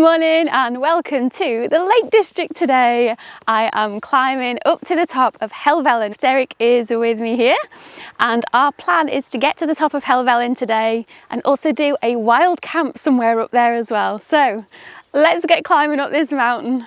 morning and welcome to the Lake District today. I am climbing up to the top of Helvellyn. Derek is with me here and our plan is to get to the top of Helvellyn today and also do a wild camp somewhere up there as well. So let's get climbing up this mountain.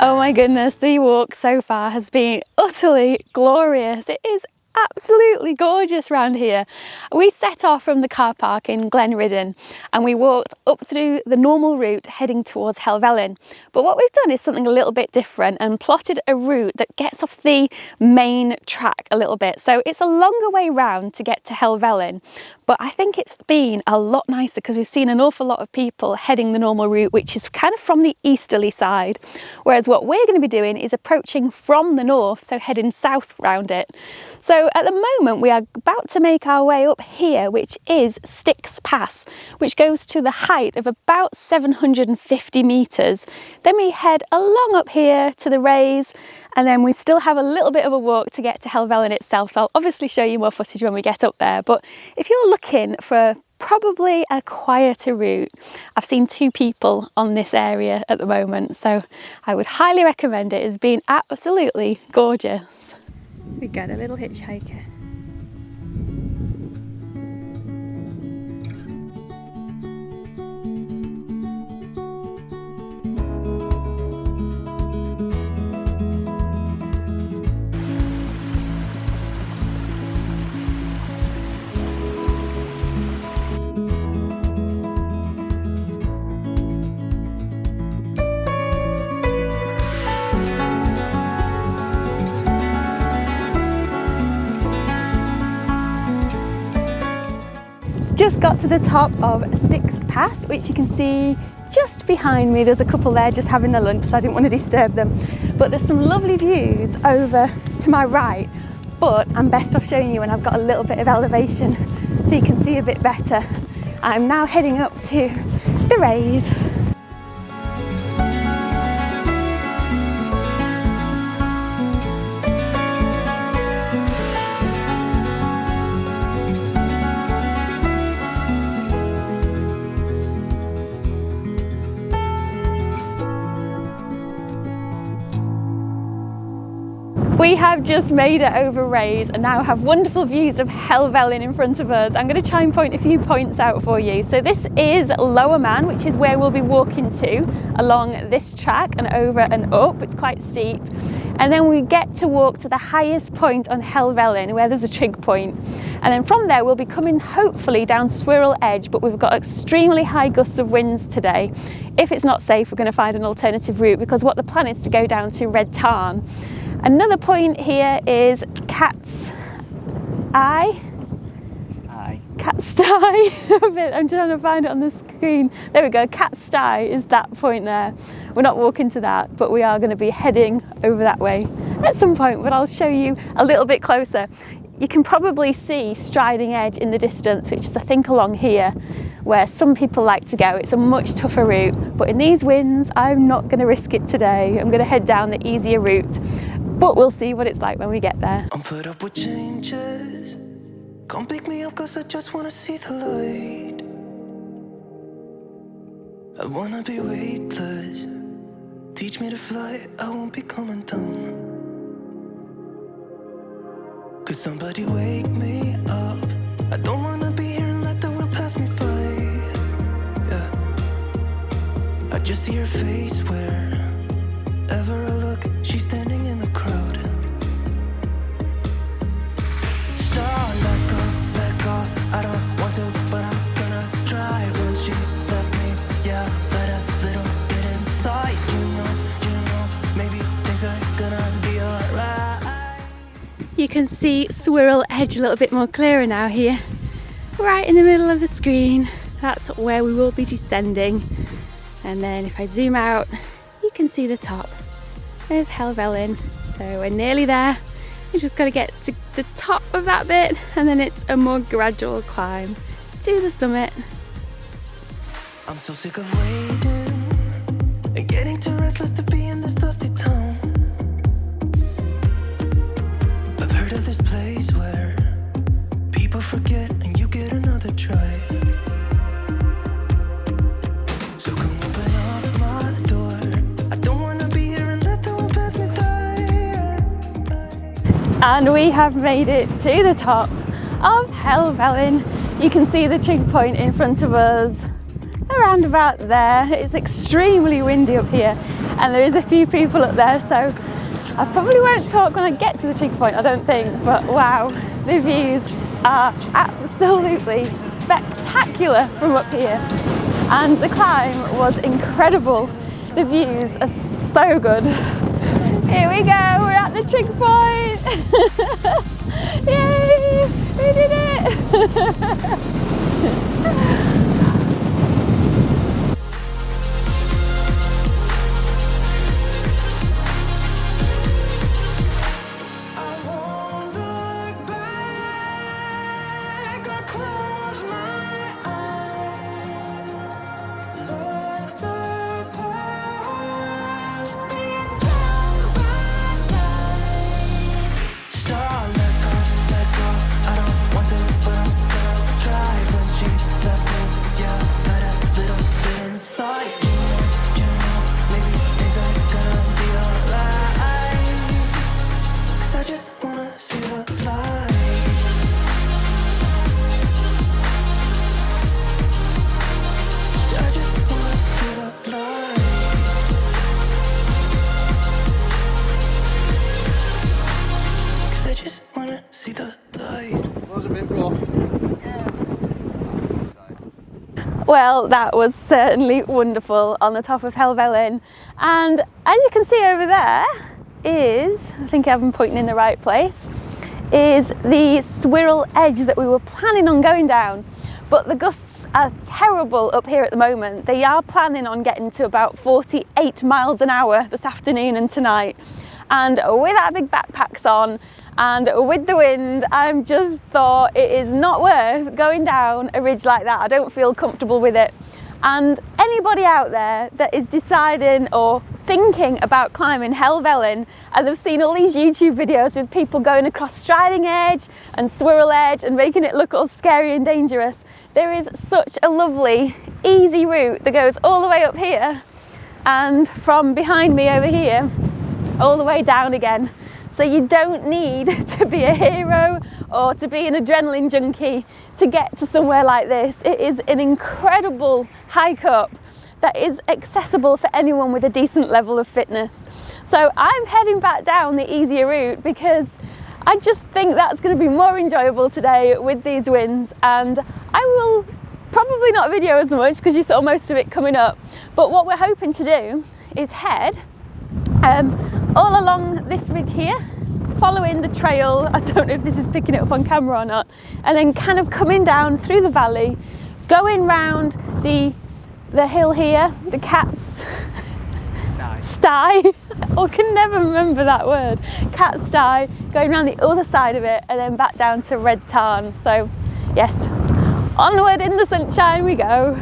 Oh my goodness, the walk so far has been utterly glorious. It is absolutely gorgeous around here. We set off from the car park in Glenridding and we walked up through the normal route heading towards Helvellyn. But what we've done is something a little bit different and plotted a route that gets off the main track a little bit. So it's a longer way round to get to Helvellyn, but I think it's been a lot nicer because we've seen an awful lot of people heading the normal route, which is kind of from the easterly side. Whereas what we're going to be doing is approaching from the north, so heading south round it. So at the moment we are about to make our way up here, which is Styx Pass, which goes to the height of about 750 metres. Then we head along up here to the Raise, and then we still have a little bit of a walk to get to Helvellyn itself. So I'll obviously show you more footage when we get up there. But if you're looking for probably a quieter route, I've seen 2 people on this area at the moment, so I would highly recommend it. It's been absolutely gorgeous. We got a little hitchhiker. Just got to the top of Styx Pass, which you can see just behind me. There's a couple there just having their lunch, so I didn't want to disturb them. But there's some lovely views over to my right, but I'm best off showing you when I've got a little bit of elevation so you can see a bit better. I'm now heading up to the Raise. We have just made it over Raise and now have wonderful views of Helvellyn in front of us. I'm going to try and point a few points out for you. So this is Lower Man, which is where we'll be walking to along this track and over and up. It's quite steep. And then we get to walk to the highest point on Helvellyn where there's a trig point. And then from there we'll be coming hopefully down Swirral Edge, but we've got extremely high gusts of winds today. If it's not safe, we're going to find an alternative route because what the plan is to go down to Red Tarn. Another point here is Cat's Eye. Cat's Sty. I'm trying to find it on the screen. There we go. Cat's Sty is that point there. We're not walking to that, but we are going to be heading over that way at some point, but I'll show you a little bit closer. You can probably see Striding Edge in the distance, which is I think along here where some people like to go. It's a much tougher route, but in these winds I'm not going to risk it today. I'm going to head down the easier route, but we'll see what it's like when we get there. I'm fed up with changes. Come pick me up cause I just wanna see the light. I wanna be weightless. Teach me to fly, I won't be coming down. Could somebody wake me up? I don't wanna be here and let the world pass me by. Yeah. I just see her face wherever I look. She's standing in the crowd. So let go, I don't want to, but I'm gonna try. When she left me, yeah, let a little bit inside. You know, maybe things are gonna be alright. You can see Swirral Edge a little bit more clearer now here. Right in the middle of the screen, that's where we will be descending. And then if I zoom out, you can see the top of Helvellyn. So we're nearly there. We just got to get to the top of that bit, and then it's a more gradual climb to the summit. I'm so sick of waiting and getting too restless to be in this dusty town. I've heard of this place where people forget and you get another try. So come open up my door. I don't want to be here and let the world pass me by. And we have made it to the top of Helvellyn. You can see the trig point in front of us around about there. It's extremely windy up here and there is a few people up there, so I probably won't talk when I get to the trig point, I don't think, but wow, the views are absolutely spectacular from up here. And the climb was incredible. The views are so good. Here we go, we're at the trig point. Yay, we did it. Well, that was certainly wonderful on the top of Helvellyn, and as you can see over there is, I think I'm pointing in the right place, is the Swirral Edge that we were planning on going down, but the gusts are terrible up here at the moment. They are planning on getting to about 48 miles an hour this afternoon and tonight, and with our big backpacks on and with the wind, I'm just thought it is not worth going down a ridge like that. I don't feel comfortable with it. And anybody out there that is deciding or thinking about climbing Helvellyn, and they've seen all these YouTube videos with people going across Striding Edge and Swirral Edge and making it look all scary and dangerous, there is such a lovely, easy route that goes all the way up here and from behind me over here, all the way down again. So you don't need to be a hero or to be an adrenaline junkie to get to somewhere like this. It is an incredible hike up that is accessible for anyone with a decent level of fitness. So I'm heading back down the easier route because I just think that's going to be more enjoyable today with these winds, and I will probably not video as much because you saw most of it coming up. But what we're hoping to do is head all along this ridge here, following the trail. I don't know if this is picking it up on camera or not, and then kind of coming down through the valley, going round the hill here, the cat's sty. I can never remember that word. Cat sty, going around the other side of it and then back down to Red Tarn. So yes, onward in the sunshine we go.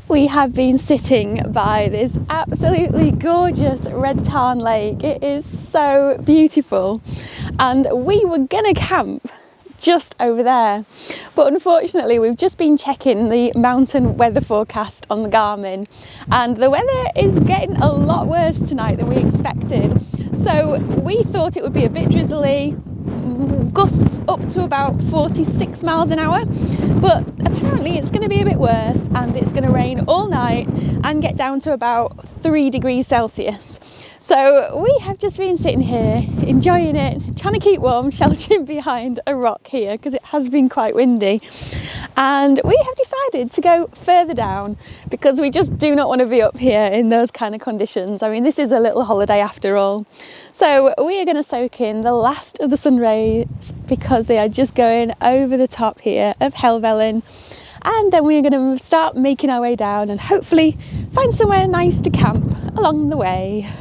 We have been sitting by this absolutely gorgeous Red Tarn lake. It is so beautiful, and we were gonna camp just over there, but unfortunately we've just been checking the mountain weather forecast on the Garmin, and the weather is getting a lot worse tonight than we expected. So we thought it would be a bit drizzly, gusts up to about 46 miles an hour, but apparently it's going to be a bit worse, and it's going to rain all night and get down to about 3 degrees Celsius. So we have just been sitting here enjoying it, trying to keep warm, sheltering behind a rock here because it has been quite windy. And we have decided to go further down because we just do not want to be up here in those kind of conditions. I mean, this is a little holiday after all. So we are going to soak in the last of the sun rays because they are just going over the top here of Helvellyn. And then we're going to start making our way down and hopefully find somewhere nice to camp along the way.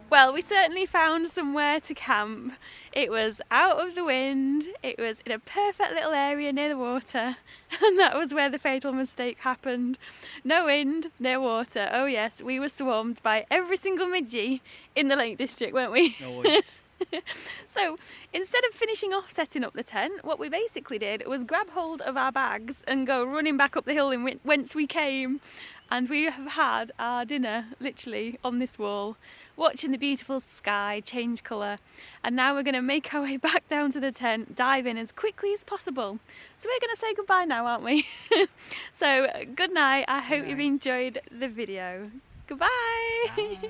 Well, we certainly found somewhere to camp. It was out of the wind, it was in a perfect little area near the water, and that was where the fatal mistake happened. No wind, no water. Oh yes, we were swarmed by every single midgie in the Lake District, weren't we? No worries. So instead of finishing off setting up the tent, what we basically did was grab hold of our bags and go running back up the hill in whence we came. And we have had our dinner literally on this wall, watching the beautiful sky change colour. And now we're going to make our way back down to the tent, dive in as quickly as possible. So we're going to say goodbye now, aren't we? So good night. I hope you've enjoyed the video. Goodbye. Bye.